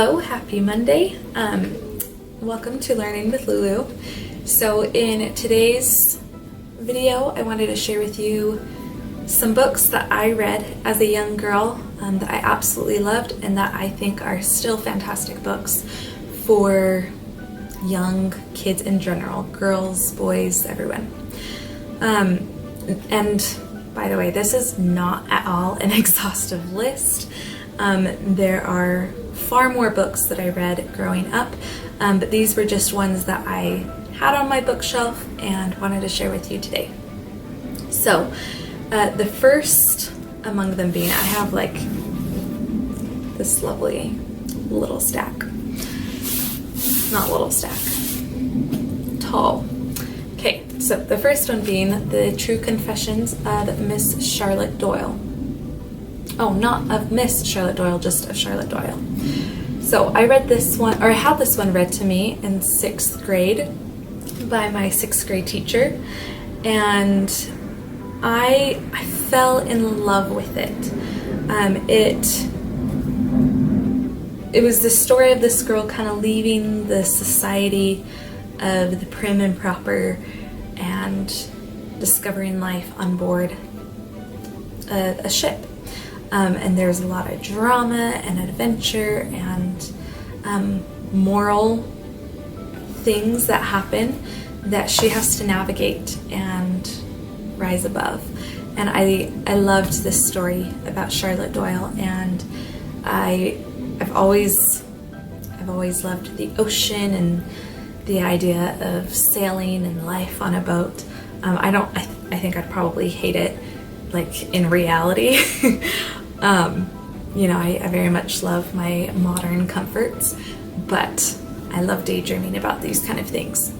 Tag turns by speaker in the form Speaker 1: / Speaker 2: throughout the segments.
Speaker 1: Hello, happy Monday. Welcome to Learning with Lulu. So in today's video, I wanted to share with you some books that I read as a young girl that I absolutely loved and that I think are still fantastic books for young kids in general, girls, boys, everyone. And by the way, this is not at all an exhaustive list. There are far more books that I read growing up, but these were just ones that I had on my bookshelf and wanted to share with you today. So the first among them being, I have like this lovely little stack. Not little stack, tall. Okay, so the first one being The True Confessions of Miss Charlotte Doyle. Oh, not of Miss Charlotte Doyle, just of Charlotte Doyle. So I read this one, or I had this one read to me in 6th grade by my 6th grade teacher, and I fell in love with it. It was the story of this girl kind of leaving the society of the prim and proper and discovering life on board a ship. And there's a lot of drama and adventure and moral things that happen that she has to navigate and rise above. And I loved this story about Charlotte Doyle, and I've always loved the ocean and the idea of sailing and life on a boat. I think I'd probably hate it like in reality. I very much love my modern comforts, but I love daydreaming about these kind of things.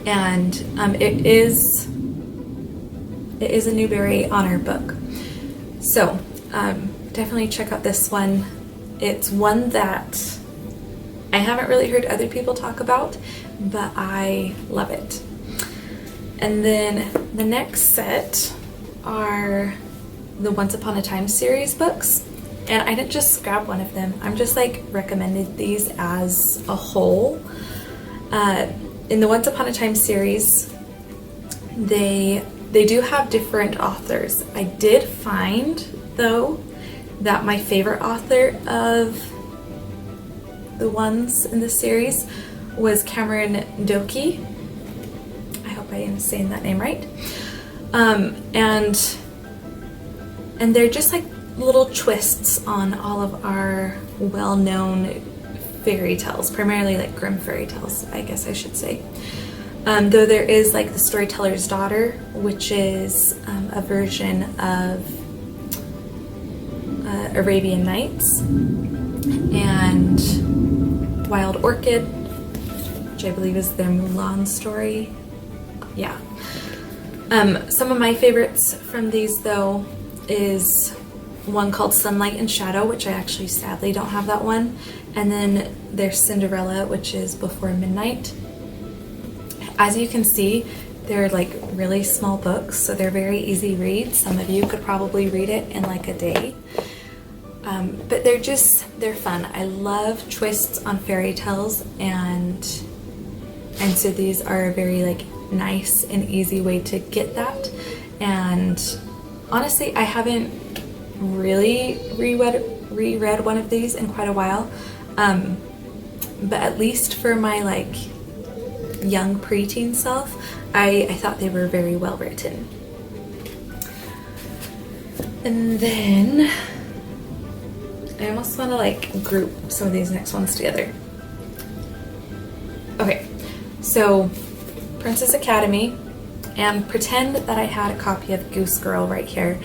Speaker 1: And it is a Newbery Honor book. So definitely check out this one. It's one that I haven't really heard other people talk about, but I love it. And then the next set are the Once Upon a Time series books, and I didn't just grab one of them. I'm just like recommended these as a whole. In the Once Upon a Time series, they do have different authors. I did find though that my favorite author of the ones in the series was Cameron Doki. I hope I am saying that name right. And they're just like little twists on all of our well-known fairy tales, primarily like Grimm fairy tales, I guess I should say. Though there is like The Storyteller's Daughter, which is a version of Arabian Nights, and Wild Orchid, which I believe is their Mulan story. Yeah. Some of my favorites from these though is one called Sunlight and Shadow, which I actually sadly don't have that one, and then there's Cinderella, which is Before Midnight. As you can see, they're like really small books, so they're very easy reads. Some of you could probably read it in like a day. But they're fun. I love twists on fairy tales, and so these are a very like nice and easy way to get that. And honestly, I haven't really reread one of these in quite a while, but at least for my like young preteen self, I thought they were very well written. And then I almost want to like group some of these next ones together. Okay, so Princess Academy, and pretend that I had a copy of Goose Girl right here.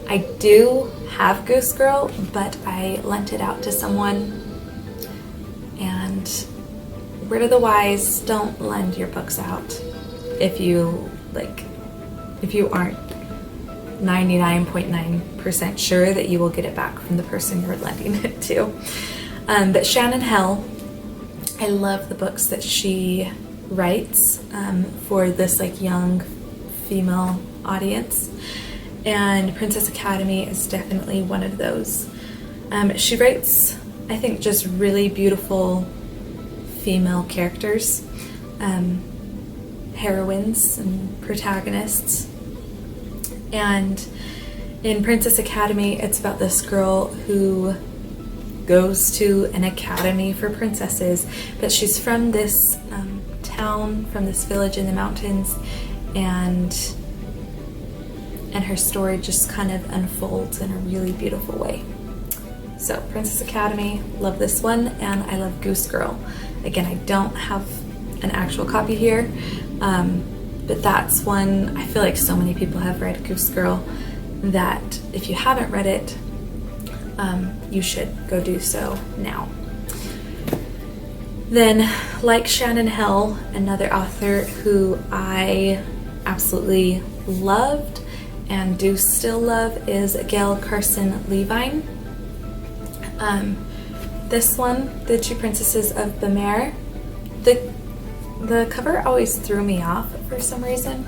Speaker 1: I do have Goose Girl, but I lent it out to someone, and word of the wise, don't lend your books out if you aren't 99.9% sure that you will get it back from the person you're lending it to. But Shannon Hell, I love the books that she writes for this like young female audience, and Princess Academy is definitely one of those. She writes I think just really beautiful female characters, heroines and protagonists. And in Princess Academy, it's about this girl who goes to an academy for princesses, but she's from this town, from this village in the mountains, and her story just kind of unfolds in a really beautiful way. So Princess Academy, love this one, and I love Goose Girl. Again, I don't have an actual copy here, but that's one I feel like so many people have read, Goose Girl, that if you haven't read it, you should go do so now. Then, like Shannon Hell, another author who I absolutely loved and do still love is Gail Carson Levine. This one, The Two Princesses of Bemare, the cover always threw me off for some reason.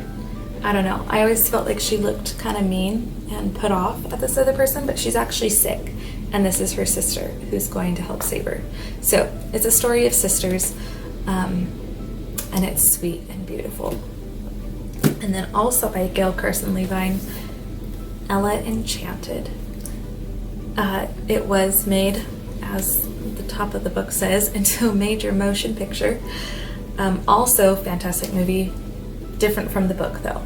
Speaker 1: I don't know. I always felt like she looked kind of mean and put off at this other person, but she's actually sick, and this is her sister who's going to help save her. So it's a story of sisters, and it's sweet and beautiful. And then also by Gail Carson Levine, Ella Enchanted. It was made, as the top of the book says, into a major motion picture. Also fantastic movie, different from the book though.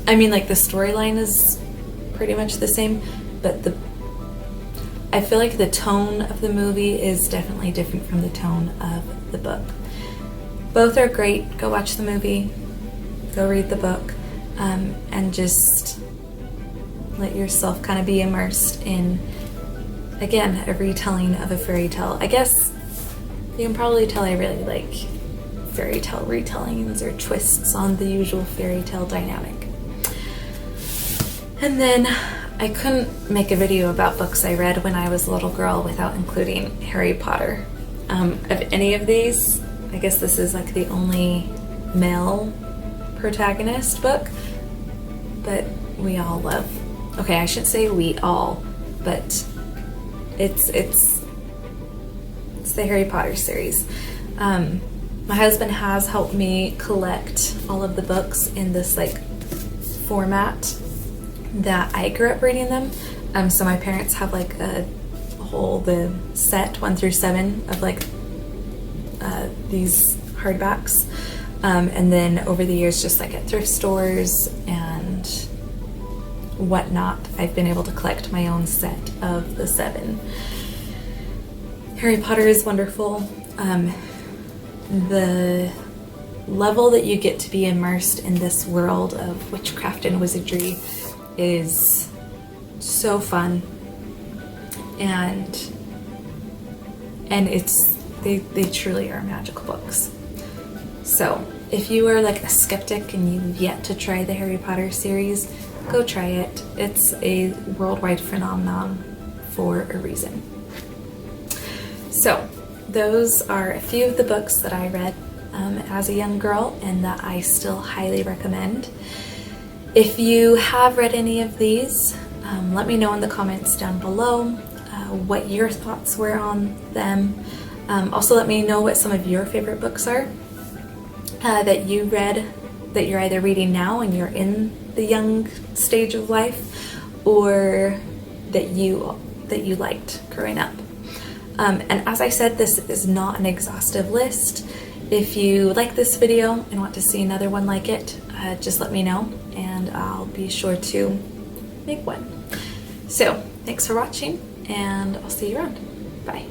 Speaker 1: I mean, like, the storyline is pretty much the same, but I feel like the tone of the movie is definitely different from the tone of the book. Both are great. Go watch the movie, go read the book, and just let yourself kind of be immersed in, again, a retelling of a fairy tale. I guess you can probably tell I really like fairy tale retellings or twists on the usual fairy tale dynamic. And then I couldn't make a video about books I read when I was a little girl without including Harry Potter. Of any of these, I guess this is like the only male protagonist book, but we all love. Okay, I shouldn't say we all, but it's the Harry Potter series. My husband has helped me collect all of the books in this like format that I grew up reading them. So my parents have like the set 1 through 7 of like these hardbacks, and then over the years, just like at thrift stores and whatnot, I've been able to collect my own set of the 7. Harry Potter is wonderful. The level that you get to be immersed in this world of witchcraft and wizardry is so fun, and they truly are magical books. So if you are like a skeptic and you've yet to try the Harry Potter series, go try it. It's a worldwide phenomenon for a reason. So those are a few of the books that I read as a young girl and that I still highly recommend. If you have read any of these, let me know in the comments down below what your thoughts were on them. Also let me know what some of your favorite books are that you read, that you're either reading now and you're in the young stage of life, or that you liked growing up. And as I said, this is not an exhaustive list. If you like this video and want to see another one like it, just let me know and I'll be sure to make one. So thanks for watching, and I'll see you around. Bye.